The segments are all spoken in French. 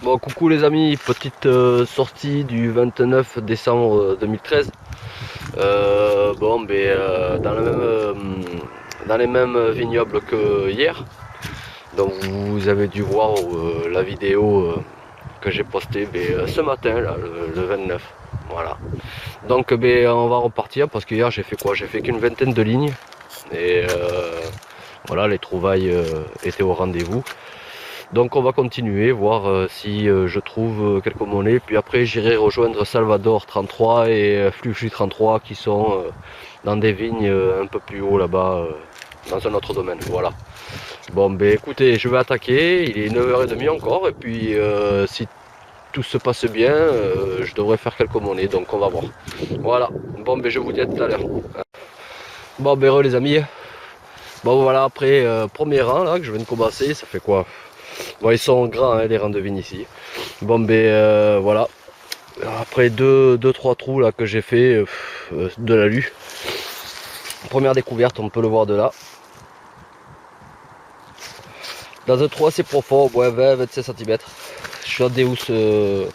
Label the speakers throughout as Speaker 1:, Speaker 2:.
Speaker 1: Bon, coucou les amis, petite sortie du 29 décembre 2013. Dans les mêmes vignobles que hier. Donc vous avez dû voir la vidéo que j'ai postée ce matin, là, le 29. Voilà. Donc on va repartir parce que hier j'ai fait quoi? J'ai fait qu'une vingtaine de lignes. Et voilà, les trouvailles étaient au rendez-vous. Donc on va continuer, voir si je trouve quelques monnaies. Puis après j'irai rejoindre Salvador 33 et Fluxus 33 qui sont dans des vignes un peu plus haut là-bas, dans un autre domaine. Voilà. Bon ben écoutez, je vais attaquer, il est 9h30 encore. Et puis si tout se passe bien, je devrais faire quelques monnaies. Donc on va voir. Voilà. Bon ben je vous dis à tout à l'heure. Bon ben les amis. Bon voilà, après premier rang là que je viens de commencer, ça fait quoi? Bon, ils sont grands hein, les rangs de vignes ici. Bon ben voilà. Après deux trois trous là que j'ai fait de l'alu. Première découverte, on peut le voir de là. Dans un trou assez profond, ouais, 20-25 cm. Je suis en Deus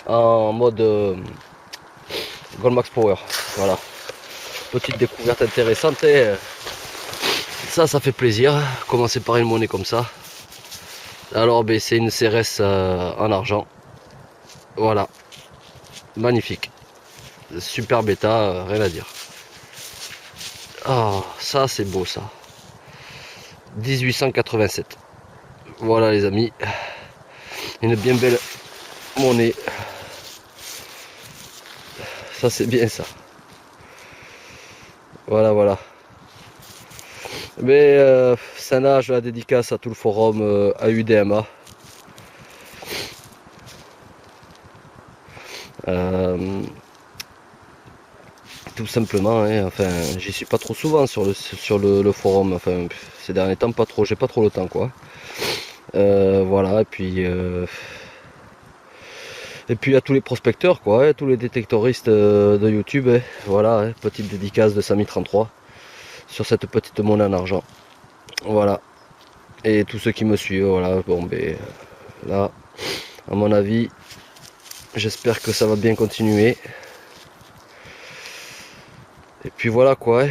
Speaker 1: en mode Goldmax Power. Voilà. Petite découverte intéressante. Et, ça fait plaisir. Commencer par une monnaie comme ça. Alors ben, c'est une CRS en argent. Voilà. Magnifique. Super bêta, rien à dire. Ah, ça c'est beau ça. 1887. Voilà les amis. Une bien belle monnaie. Ça c'est bien ça. Voilà, voilà. Mais celle-là, je la dédicace à tout le forum AUDMA. Tout simplement, hein, enfin, j'y suis pas trop souvent sur le forum. Enfin, ces derniers temps, pas trop. J'ai pas trop le temps, quoi. Voilà, et puis à tous les prospecteurs, quoi, hein, tous les détectoristes de YouTube. Hein, voilà, hein, petite dédicace de Samy 33 sur cette petite monnaie en argent. Voilà. Et tous ceux qui me suivent, voilà. Bon, ben là, à mon avis, j'espère que ça va bien continuer. Et puis voilà quoi. Hein.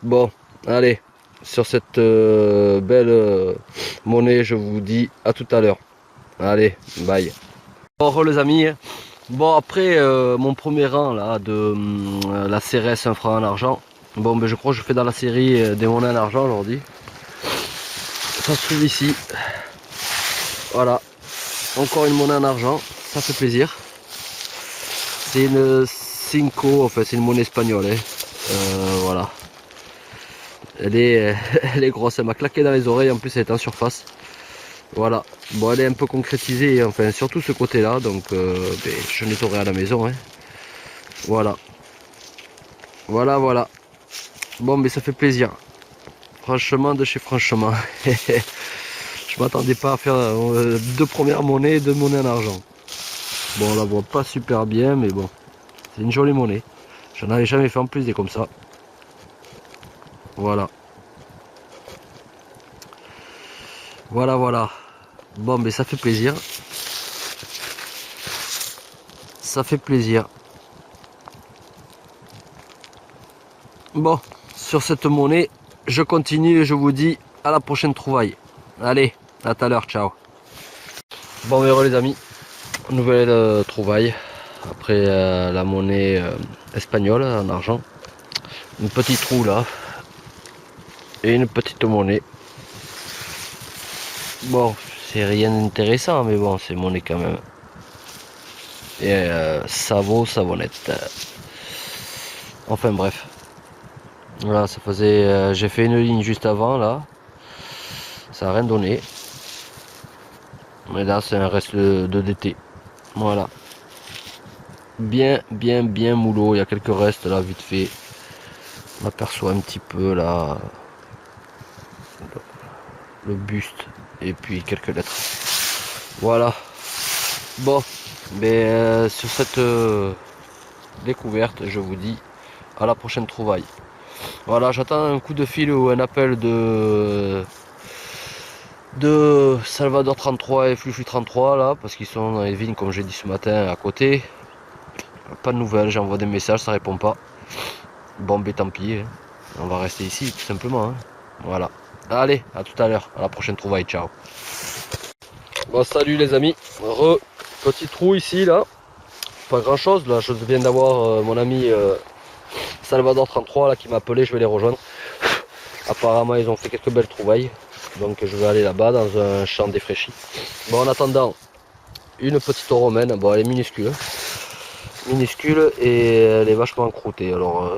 Speaker 1: Bon, allez, sur cette belle monnaie, je vous dis à tout à l'heure. Allez, bye. Bon les amis, bon après mon premier rang là de la CRS 1 franc en argent. Bon ben je crois que je fais dans la série des monnaies en argent aujourd'hui. Ça se trouve ici. Voilà. Encore une monnaie en argent, ça fait plaisir. C'est une Cinco, enfin c'est une monnaie espagnole. Hein. Voilà. Elle est grosse, elle m'a claqué dans les oreilles, en plus elle est en surface. Voilà. Bon elle est un peu concrétisée, enfin surtout ce côté là, donc ben, je nettoierai à la maison. Hein. Voilà. Voilà, voilà. Bon mais ça fait plaisir. Franchement de chez franchement. Je m'attendais pas à faire deux premières monnaies, deux monnaies en argent. Bon on la voit pas super bien, mais bon. C'est une jolie monnaie. J'en avais jamais fait en plus des comme ça. Voilà. Voilà, voilà. Bon, mais ça fait plaisir. Ça fait plaisir. Bon, sur cette monnaie, je continue et je vous dis à la prochaine trouvaille. Allez, à tout à l'heure, ciao. Bon, heureux les amis. Nouvelle trouvaille. Après la monnaie espagnole en argent. Un petit trou là. Et une petite monnaie. Bon, c'est rien d'intéressant, mais bon, c'est monnaie quand même. Et ça vaut savonnette. Enfin bref. Voilà, ça faisait. J'ai fait une ligne juste avant là. Ça n'a rien donné. Mais là c'est un reste de DT. Voilà. Bien, bien, bien moulot. Il y a quelques restes là vite fait. On aperçoit un petit peu là le buste et puis quelques lettres. Voilà. Bon, mais sur cette découverte, je vous dis à la prochaine trouvaille. Voilà, j'attends un coup de fil ou un appel de Salvador 33 et Fluflu 33 là, parce qu'ils sont dans les vignes comme j'ai dit ce matin à côté. Pas de nouvelles, j'envoie des messages, ça répond pas. Bon ben tant pis, hein. On va rester ici tout simplement. Hein. Voilà. Allez, à tout à l'heure, à la prochaine trouvaille, ciao. Bon salut les amis, petit trou ici là, pas grand chose là, je viens d'avoir mon ami Salvador 33 là qui m'a appelé, je vais les rejoindre. Apparemment ils ont fait quelques belles trouvailles, donc je vais aller là-bas dans un champ défraîchi. Bon en attendant, une petite romaine, bon elle est minuscule, minuscule et elle est vachement encroûtée, alors à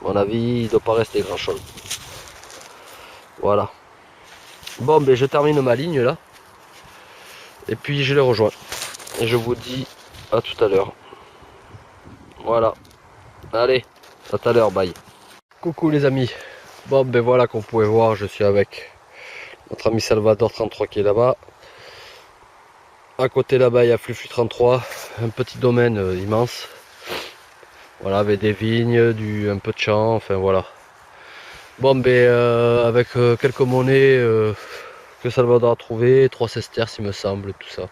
Speaker 1: mon avis il ne doit pas rester grand chose. Voilà. Bon ben je termine ma ligne là, et puis je les rejoins. Et je vous dis à tout à l'heure. Voilà. Allez, à tout à l'heure, bye. Coucou les amis. Bon ben voilà, comme vous pouvez voir, je suis avec notre ami Salvador 33 qui est là-bas. À côté là-bas, il y a Fluflu 33, un petit domaine immense. Voilà, avec des vignes, un peu de champs, enfin voilà. Bon ben avec quelques monnaies que Salvador a trouvé, 3 sesterces il me semble, tout ça.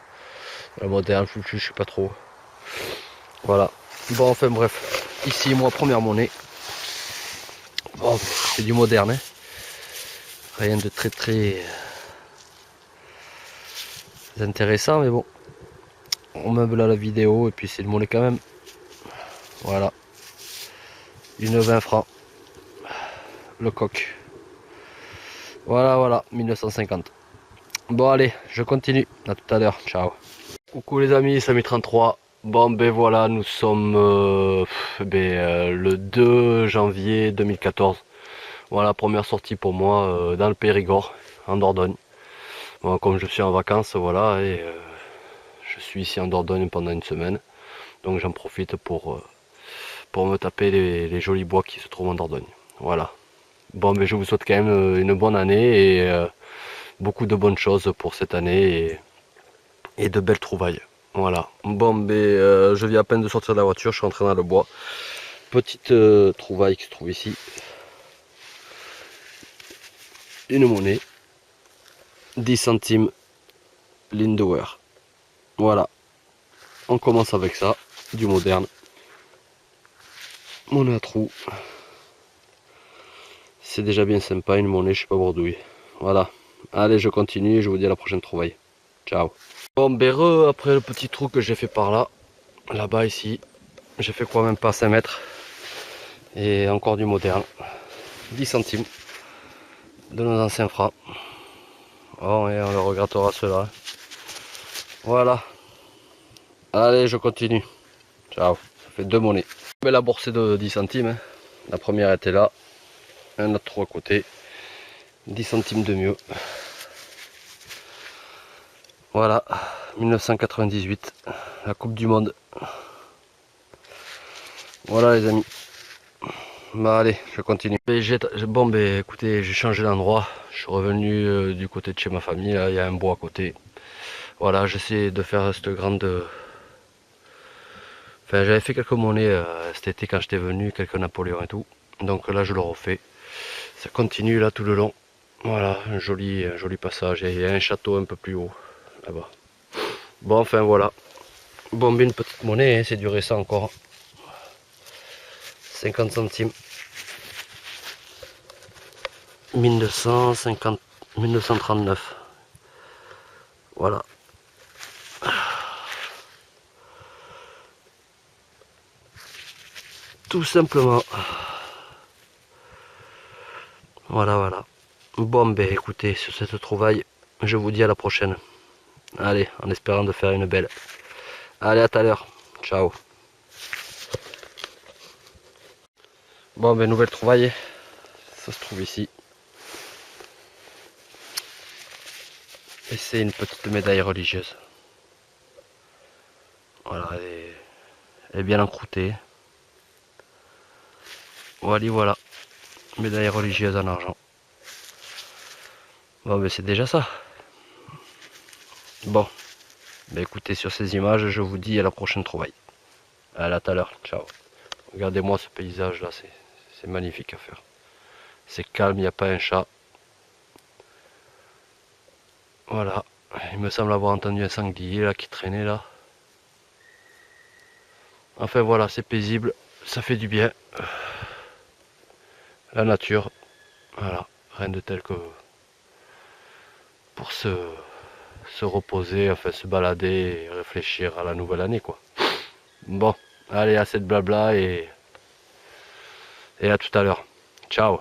Speaker 1: La moderne, Fluflu, je sais pas trop. Voilà. Bon enfin bref. Ici moi première monnaie. Bon, c'est du moderne, hein. Rien de très intéressant, mais bon. On meuble à la vidéo et puis c'est le monnaie quand même. Voilà. Une 20 francs. Le coq. Voilà, 1950. Bon allez, je continue. À tout à l'heure. Ciao. Coucou les amis, Samy 33. Bon ben voilà, nous sommes le 2 janvier 2014. Voilà, première sortie pour moi dans le Périgord, en Dordogne. Bon, comme je suis en vacances, voilà, et je suis ici en Dordogne pendant une semaine. Donc j'en profite pour me taper les jolis bois qui se trouvent en Dordogne. Voilà. Bon, mais je vous souhaite quand même une bonne année et beaucoup de bonnes choses pour cette année et de belles trouvailles. Voilà. Bon, mais je viens à peine de sortir de la voiture, je suis rentré dans le bois. Petite trouvaille qui se trouve ici. Une monnaie. 10 centimes Lindauer. Voilà. On commence avec ça. Du moderne. Monnaie à trous. C'est déjà bien sympa, une monnaie, je suis pas bordouille. Voilà. Allez, je continue et je vous dis à la prochaine trouvaille. Ciao. Bon, ben après le petit trou que j'ai fait par là, là-bas ici, j'ai fait quoi même pas 5 mètres. Et encore du moderne. 10 centimes de nos anciens francs. Oh, et on le regrettera cela. Voilà. Allez, je continue. Ciao. Ça fait 2 monnaies. Mais la bourse est de 10 centimes. Hein. La première était là. Un autre trou à côté. 10 centimes de mieux. Voilà. 1998. La Coupe du Monde. Voilà les amis. Bah allez, je continue. Bon ben écoutez, j'ai changé d'endroit. Je suis revenu du côté de chez ma famille. Là, il y a un bois à côté. Voilà, j'essaie de faire cette grande. Enfin, j'avais fait quelques monnaies cet été quand j'étais venu, quelques Napoléons et tout. Donc là, je le refais. Ça continue là tout le long. Voilà, un joli passage. Il y a un château un peu plus haut là-bas. Bon, enfin voilà. Bon, mais une petite monnaie, hein, c'est du récent encore. 50 centimes. 1950, 1939. Voilà. Tout simplement. Voilà. Bon, ben écoutez, sur cette trouvaille, je vous dis à la prochaine. Allez, en espérant de faire une belle. Allez, à tout à l'heure. Ciao. Bon, ben nouvelle trouvaille. Ça se trouve ici. Et c'est une petite médaille religieuse. Voilà, elle est bien encroûtée. Voilà. Médaille religieuse en argent. Bon, ben c'est déjà ça. Bon, ben écoutez, sur ces images, je vous dis à la prochaine trouvaille. Allez, à tout à l'heure. Ciao. Regardez-moi ce paysage là, c'est magnifique à faire. C'est calme, il n'y a pas un chat. Voilà, il me semble avoir entendu un sanglier là qui traînait là. Enfin voilà, c'est paisible, ça fait du bien. La nature, voilà, rien de tel que pour se reposer, enfin se balader et réfléchir à la nouvelle année quoi. Bon, allez, assez de blabla et à tout à l'heure. Ciao.